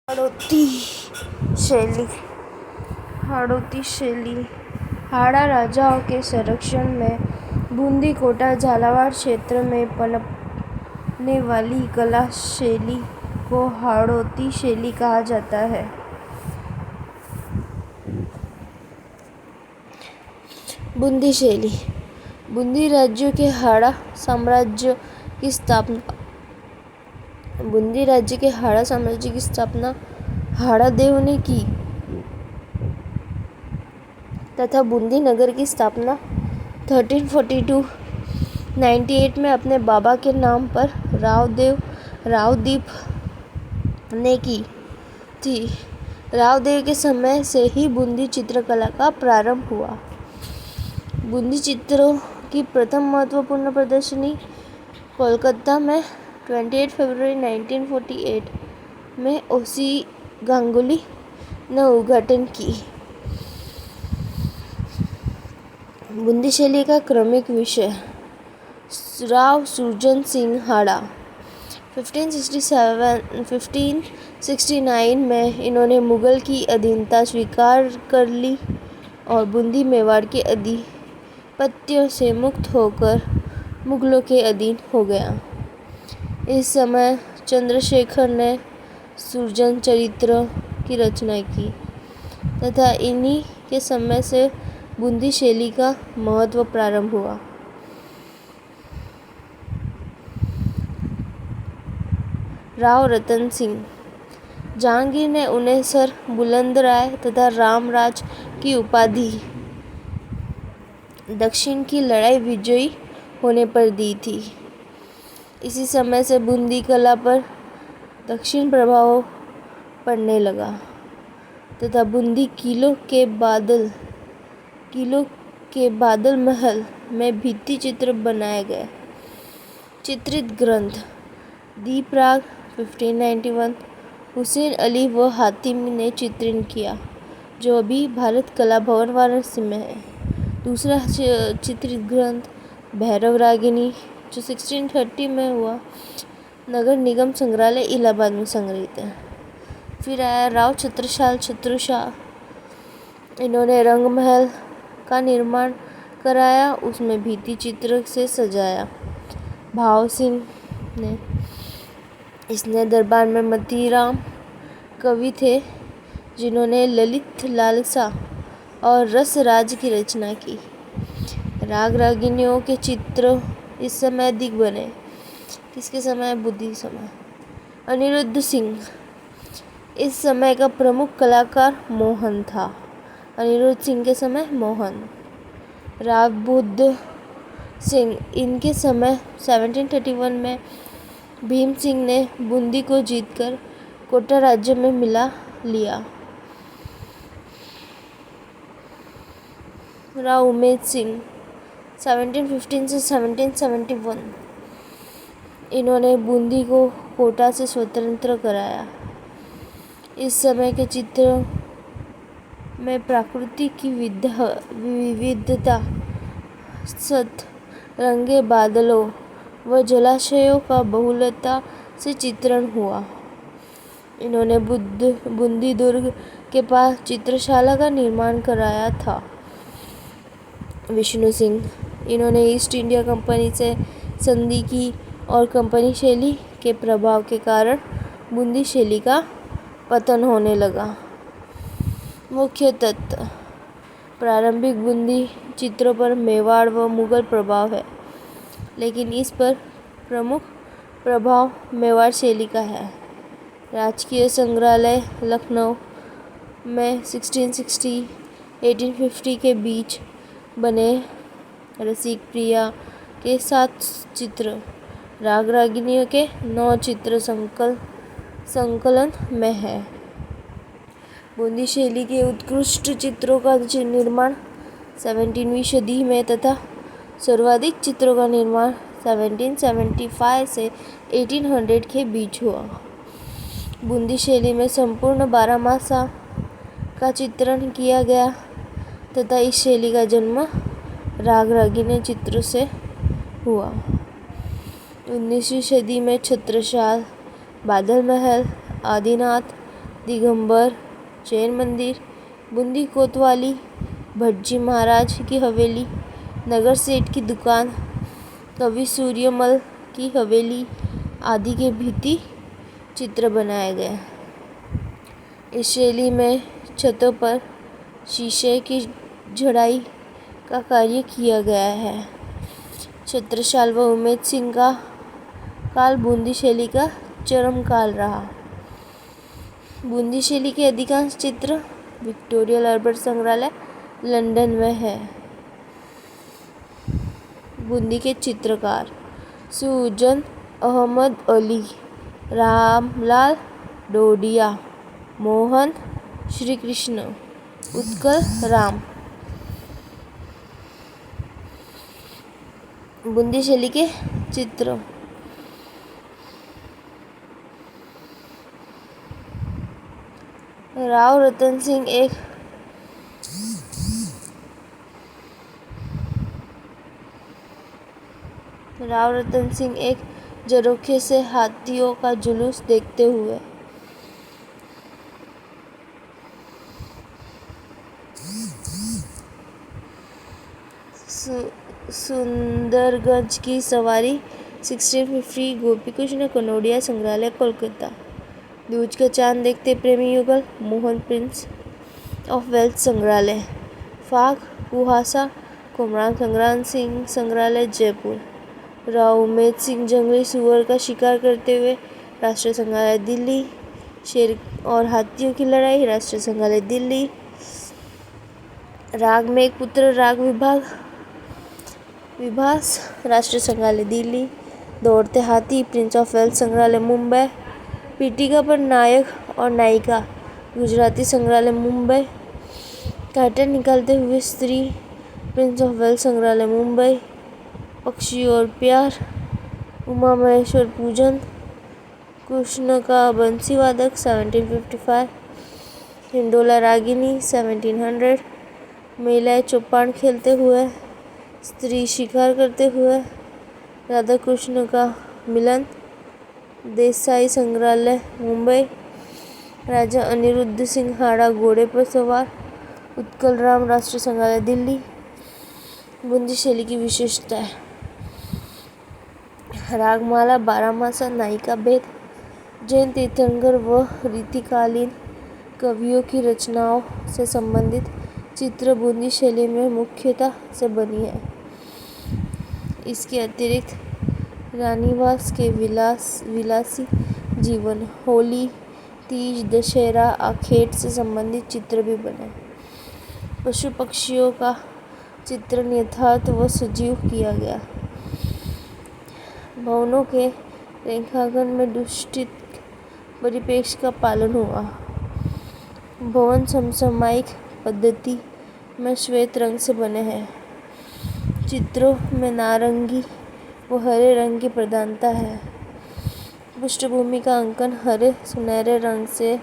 हाड़ौती शैली हाड़ा राजाओं के संरक्षण में बूंदी कोटा झालावाड़ क्षेत्र में पनपने वाली कला शैली को हाड़ौती शैली कहा जाता है। बूंदी शैली बूंदी राज्य के हाड़ा साम्राज्य की स्थापना हाड़ा देव ने की तथा बूंदी नगर की स्थापना 1342-98 में अपने बाबा के नाम पर रावदीप ने की थी। रावदेव के समय से ही बूंदी चित्रकला का प्रारंभ हुआ। बूंदी चित्रों की प्रथम महत्वपूर्ण प्रदर्शनी कोलकाता में 28 फरवरी 1948 में ओसी गांगुली ने उद्घाटन की। बूंदी शैली का क्रमिक विषय राव सुरजन सिंह हाड़ा 1569 में इन्होंने मुगल की अधीनता स्वीकार कर ली और बूंदी मेवाड़ के आधिपत्य से मुक्त होकर मुगलों के अधीन हो गया। इस समय चंद्रशेखर ने सुरजन चरित्र की रचना की तथा इन्हीं के समय से बूंदी शैली का महत्व प्रारंभ हुआ। राव रतन सिंह जहांगीर ने उन्हें सर बुलंदराय तथा रामराज की उपाधि दक्षिण की लड़ाई विजयी होने पर दी थी। इसी समय से बूंदी कला पर दक्षिण प्रभाव पड़ने लगा तथा बूंदी किले के बादल महल में भित्ति चित्र बनाए गए। चित्रित ग्रंथ दीपराग 1591 हुसैन अली व हातिम ने चित्रण किया जो अभी भारत कला भवन वाराणसी में है। दूसरा चित्रित ग्रंथ भैरव रागिनी जो 1630 में हुआ नगर निगम संग्रहालय इलाहाबाद में संग्रहित है। फिर आया राव छत्रशाह इन्होंने रंग महल का निर्माण कराया, उसमें भित्ति चित्र से सजाया। भाव सिंह ने इसने दरबार में मतीराम कवि थे जिन्होंने ललित लालसा और रस राज की रचना की। राग रागिनियों के चित्र इस समय अधिक बने। किसके समय? बुद्धि समय। अनिरुद्ध सिंह इस समय का प्रमुख कलाकार मोहन था। अनिरुद्ध सिंह के समय मोहन। राव बुद्ध सिंह इनके समय 1731 में भीम सिंह ने बूंदी को जीतकर कोटा राज्य में मिला लिया। राव उमेद सिंह 1715 से 1771 इन्होंने बूंदी को कोटा से स्वतंत्र कराया। इस समय के चित्रों में प्रकृति की विविधता सतरंगे बादलों व जलाशयों का बहुलता से चित्रण हुआ। इन्होंने बूंदी दुर्ग के पास चित्रशाला का निर्माण कराया था। विष्णु सिंह इन्होंने ईस्ट इंडिया कंपनी से संधि की और कंपनी शैली के प्रभाव के कारण बूंदी शैली का पतन होने लगा। मुख्य तत्व प्रारंभिक बूंदी चित्रों पर मेवाड़ व मुगल प्रभाव है, लेकिन इस पर प्रमुख प्रभाव मेवाड़ शैली का है। राजकीय संग्रहालय लखनऊ में 1660-1850 के बीच बने रसिक प्रिया के 7 चित्र राग रागिनियों के 9 चित्र संकलन में है। बूंदी शैली के उत्कृष्ट चित्रों का निर्माण 17वीं सदी में तथा सर्वाधिक चित्रों का निर्माण 1775 से 1800 के बीच हुआ। बूंदी शैली में संपूर्ण 12 मासा का चित्रण किया गया तथा इस शैली का जन्म राग रागिनी चित्रों से हुआ। 19वीं सदी में छत्रसाल, बादल महल, आदिनाथ दिगंबर जैन मंदिर, बूंदी कोतवाली, भटजी महाराज की हवेली, नगर सेठ की दुकान, कवि सूर्यमल की हवेली आदि के भित्ति चित्र बनाए गए। इस शैली में छतों पर शीशे की जड़ाई का कार्य किया गया है। छत्रसाल व उमेद सिंह का काल बूंदी शैली का चरम काल रहा। बूंदी शैली के अधिकांश चित्र विक्टोरिया अल्बर्ट संग्रहालय लंदन में है। बूंदी के चित्रकार सुजन अहमद अली, रामलाल डोडिया, मोहन श्रीकृष्ण, उत्कल राम। बूंदी शैली के चित्र राव रतन सिंह एक झरोखे से हाथियों का जुलूस देखते हुए। सुंदरगंज की सवारी 1650 गोपी कृष्ण कनोडिया संग्रहालय कोलकाता। दूज का चांद देखते प्रेमी युगल मोहन प्रिंस ऑफ वेल्स संग्रहालय। फाग कुहासा कुमरान संग्राम सिंह संग्रहालय जयपुर। राव उमेद सिंह जंगली सुअर का शिकार करते हुए राष्ट्रीय संग्रहालय दिल्ली। शेर और हाथियों की लड़ाई राष्ट्रीय संग्रहालय दिल्ली। राग में एक पुत्र राग विभास राष्ट्रीय संग्रहालय दिल्ली। दौड़ते हाथी प्रिंस ऑफ वेल्स संग्रहालय मुंबई। पीटिका पर नायक और नायिका गुजराती संग्रहालय मुंबई। कांटे निकालते हुए स्त्री प्रिंस ऑफ वेल्स संग्रहालय मुंबई। पक्षी और प्यार उमा महेश्वर पूजन कृष्ण का बंसी वादक 1755। हिंडोला रागिनी 1700। महिलाएं चौपान खेलते हुए, स्त्री शिकार करते हुए, राधा कृष्ण का मिलन देसाई संग्रहालय मुंबई। राजा अनिरुद्ध सिंह हाड़ा घोड़े पर सवार उत्कल राम राष्ट्रीय संग्रहालय दिल्ली। बूंदी शैली की विशेषता है रागमाला, बारहमासा, नायिका भेद, जैन तीर्थंकर व रीतिकालीन कवियों की रचनाओं से संबंधित चित्र बूंदी शैली में मुख्यता से बनी है। इसके अतिरिक्त रानीवास के विलासी जीवन, होली, तीज, दशहरा, आखेट से संबंधित चित्र भी बने। पशु पक्षियों का चित्रण यथार्थ व सजीव किया गया। भवनों के रेखांकन में दुष्टित परिप्रेक्ष्य का पालन हुआ। भवन समसामयिक पद्धति में श्वेत रंग से बने हैं। चित्रों में नारंगी व हरे रंग की प्रधानता है। पृष्ठभूमि का अंकन हरे सुनहरे रंग से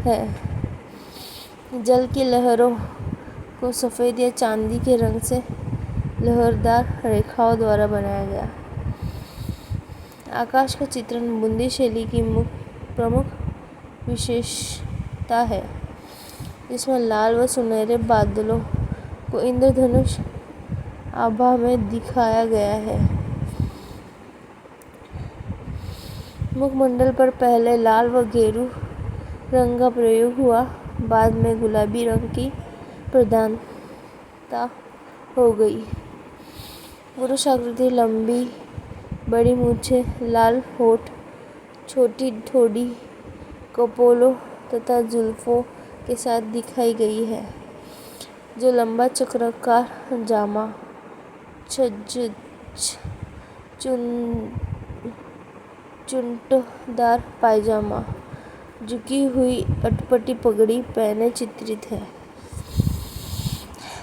है। जल की लहरों को सफ़ेद या चांदी के रंग से लहरदार रेखाओं द्वारा बनाया गया। आकाश का चित्रण बूंदी शैली की प्रमुख विशेषता है, जिसमें लाल व सुनहरे बादलों को इंद्रधनुष आभा में दिखाया गया है। मुखमंडल पर पहले लाल व गेरू रंग का प्रयोग हुआ, बाद में गुलाबी रंग की प्रधानता हो गई। पुरुष आकृति लंबी बड़ी मूछें, लाल होठ, छोटी ठोड़ी, कपोलों तथा जुल्फों के साथ दिखाई गई है, जो लंबा चक्राकार जामा, छज्ज, चुन्नटदार पायजामा, झुकी हुई अटपटी पगड़ी पहने चित्रित है।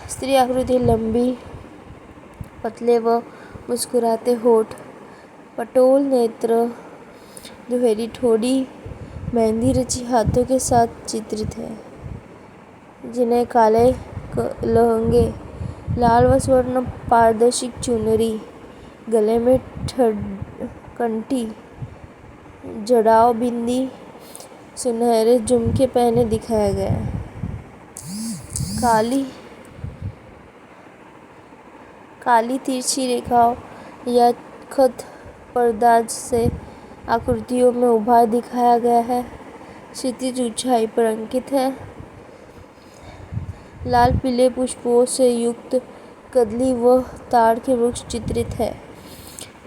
स्त्री आकृति लंबी, पतले व मुस्कुराते होठ, पटोल नेत्र, दुहेरी ठोड़ी, मेहंदी रची हाथों के साथ चित्रित है, जिन्हें काले लहंगे, लाल व स्वर्ण पारदर्शी चुनरी, गले में कंठी, जड़ाव बिंदी, सुनहरे झुमके पहने दिखाया गया है। काली तिरछी रेखाओं या खत पर्दाज से आकृतियों में उभार दिखाया गया है। क्षितिज ऊंचाई पर अंकित है। लाल पीले पुष्पों से युक्त कदली व ताड़ के वृक्ष चित्रित है।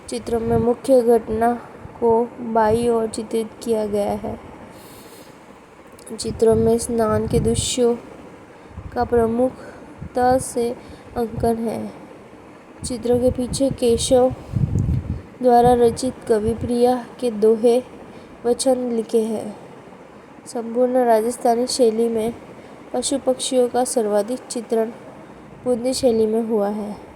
चित्र में मुख्य घटना को बाईं ओर चित्रित किया गया है। चित्रों में स्नान के दृश्यों का प्रमुखता से अंकन है। चित्रों के पीछे केशव द्वारा रचित कविप्रिया के दोहे व छंद लिखे हैं। संपूर्ण राजस्थानी शैली में पशु पक्षियों का सर्वाधिक चित्रण बूंदी शैली में हुआ है।